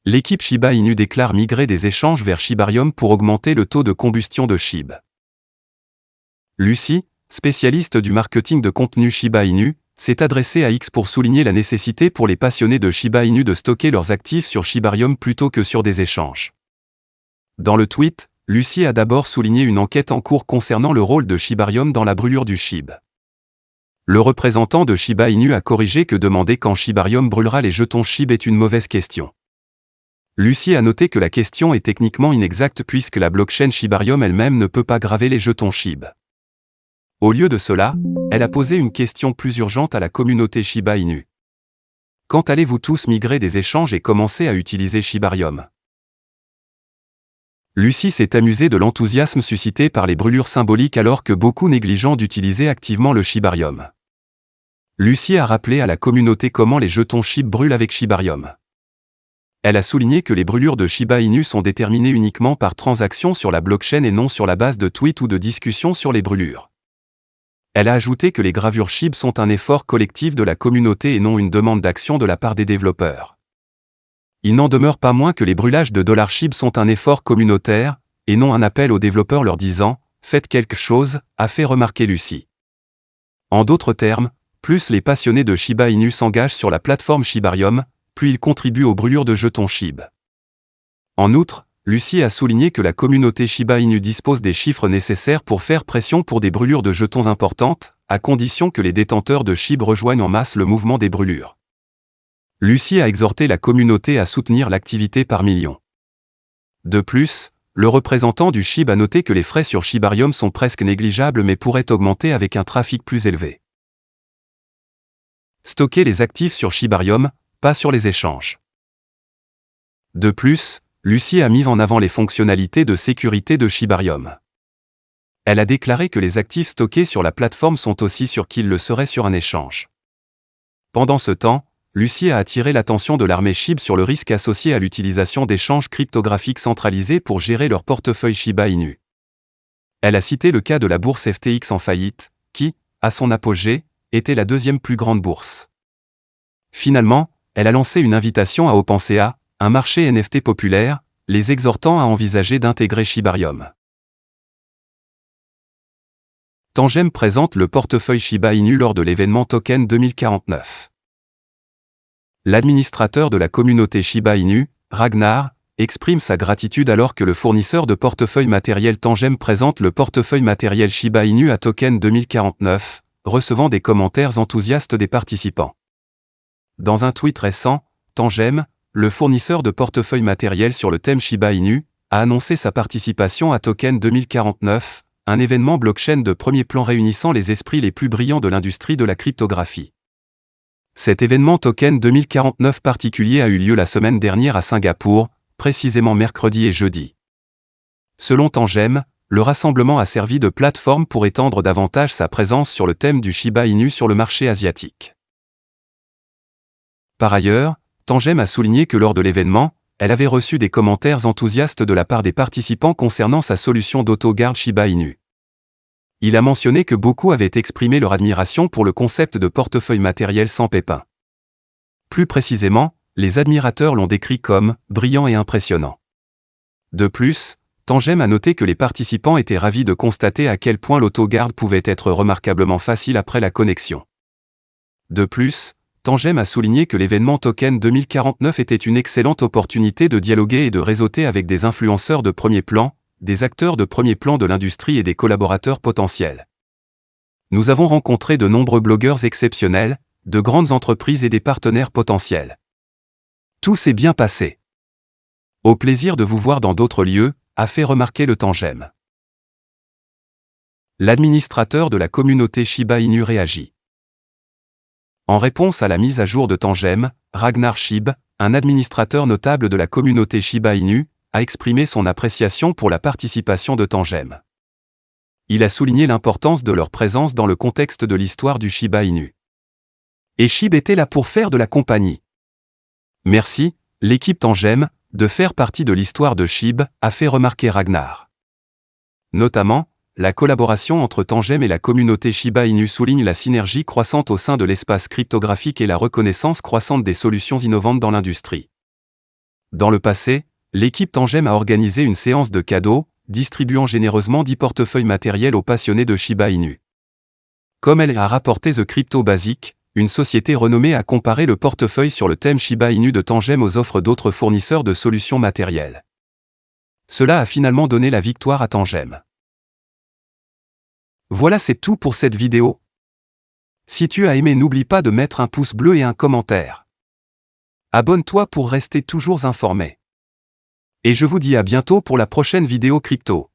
L'équipe Shiba Inu déclare migrer des échanges vers Shibarium pour augmenter le taux de combustion de SHIB. Lucie, spécialiste du marketing de contenu Shiba Inu, s'est adressée à X pour souligner la nécessité pour les passionnés de Shiba Inu de stocker leurs actifs sur Shibarium plutôt que sur des échanges. Dans le tweet, Lucie a d'abord souligné une enquête en cours concernant le rôle de Shibarium dans la brûlure du SHIB. Le représentant de Shiba Inu a corrigé que demander quand Shibarium brûlera les jetons SHIB est une mauvaise question. Lucie a noté que la question est techniquement inexacte puisque la blockchain Shibarium elle-même ne peut pas graver les jetons SHIB. Au lieu de cela, elle a posé une question plus urgente à la communauté Shiba Inu. Quand allez-vous tous migrer des échanges et commencer à utiliser Shibarium ? Lucie s'est amusée de l'enthousiasme suscité par les brûlures symboliques alors que beaucoup négligent d'utiliser activement le Shibarium. Lucie a rappelé à la communauté comment les jetons SHIB brûlent avec Shibarium. Elle a souligné que les brûlures de Shiba Inu sont déterminées uniquement par transaction sur la blockchain et non sur la base de tweets ou de discussions sur les brûlures. Elle a ajouté que les gravures SHIB sont un effort collectif de la communauté et non une demande d'action de la part des développeurs. Il n'en demeure pas moins que les brûlages de $ SHIB sont un effort communautaire, et non un appel aux développeurs leur disant « Faites quelque chose », a fait remarquer Lucie. En d'autres termes, plus les passionnés de Shiba Inu s'engagent sur la plateforme Shibarium, plus ils contribuent aux brûlures de jetons SHIB. En outre, Lucie a souligné que la communauté Shiba Inu dispose des chiffres nécessaires pour faire pression pour des brûlures de jetons importantes, à condition que les détenteurs de SHIB rejoignent en masse le mouvement des brûlures. Lucie a exhorté la communauté à soutenir l'activité par millions. De plus, le représentant du SHIB a noté que les frais sur Shibarium sont presque négligeables mais pourraient augmenter avec un trafic plus élevé. Stocker les actifs sur Shibarium, pas sur les échanges. De plus, Lucie a mis en avant les fonctionnalités de sécurité de Shibarium. Elle a déclaré que les actifs stockés sur la plateforme sont aussi sûrs qu'ils le seraient sur un échange. Pendant ce temps, Lucie a attiré l'attention de l'armée SHIB sur le risque associé à l'utilisation d'échanges cryptographiques centralisés pour gérer leur portefeuille Shiba Inu. Elle a cité le cas de la bourse FTX en faillite, qui, à son apogée, était la deuxième plus grande bourse. Finalement, elle a lancé une invitation à OpenSea, un marché NFT populaire, les exhortant à envisager d'intégrer Shibarium. Tangem présente le portefeuille Shiba Inu lors de l'événement Token 2049. L'administrateur de la communauté Shiba Inu, Ragnar, exprime sa gratitude alors que le fournisseur de portefeuille matériel Tangem présente le portefeuille matériel Shiba Inu à Token 2049, recevant des commentaires enthousiastes des participants. Dans un tweet récent, Tangem, le fournisseur de portefeuille matériel sur le thème Shiba Inu, a annoncé sa participation à Token 2049, un événement blockchain de premier plan réunissant les esprits les plus brillants de l'industrie de la cryptographie. Cet événement Token 2049 particulier a eu lieu la semaine dernière à Singapour, précisément mercredi et jeudi. Selon Tangem, le rassemblement a servi de plateforme pour étendre davantage sa présence sur le thème du Shiba Inu sur le marché asiatique. Par ailleurs, Tangem a souligné que lors de l'événement, elle avait reçu des commentaires enthousiastes de la part des participants concernant sa solution d'auto-garde Shiba Inu. Il a mentionné que beaucoup avaient exprimé leur admiration pour le concept de portefeuille matériel sans pépins. Plus précisément, les admirateurs l'ont décrit comme « brillant et impressionnant ». De plus, Tangem a noté que les participants étaient ravis de constater à quel point l'auto-garde pouvait être remarquablement facile après la connexion. De plus, Tangem a souligné que l'événement Token 2049 était une excellente opportunité de dialoguer et de réseauter avec des influenceurs de premier plan, des acteurs de premier plan de l'industrie et des collaborateurs potentiels. Nous avons rencontré de nombreux blogueurs exceptionnels, de grandes entreprises et des partenaires potentiels. Tout s'est bien passé. Au plaisir de vous voir dans d'autres lieux, a fait remarquer le Tangem. L'administrateur de la communauté Shiba Inu réagit. En réponse à la mise à jour de Tangem, Ragnar Shib, un administrateur notable de la communauté Shiba Inu, a exprimé son appréciation pour la participation de Tangem. Il a souligné l'importance de leur présence dans le contexte de l'histoire du Shiba Inu. Et Shib était là pour faire de la compagnie. Merci, l'équipe Tangem, de faire partie de l'histoire de Shib, a fait remarquer Ragnar. Notamment, la collaboration entre Tangem et la communauté Shiba Inu souligne la synergie croissante au sein de l'espace cryptographique et la reconnaissance croissante des solutions innovantes dans l'industrie. Dans le passé, l'équipe Tangem a organisé une séance de cadeaux, distribuant généreusement 10 portefeuilles matériels aux passionnés de Shiba Inu. Comme elle a rapporté The Crypto Basic, une société renommée a comparé le portefeuille sur le thème Shiba Inu de Tangem aux offres d'autres fournisseurs de solutions matérielles. Cela a finalement donné la victoire à Tangem. Voilà, c'est tout pour cette vidéo. Si tu as aimé, n'oublie pas de mettre un pouce bleu et un commentaire. Abonne-toi pour rester toujours informé. Et je vous dis à bientôt pour la prochaine vidéo crypto.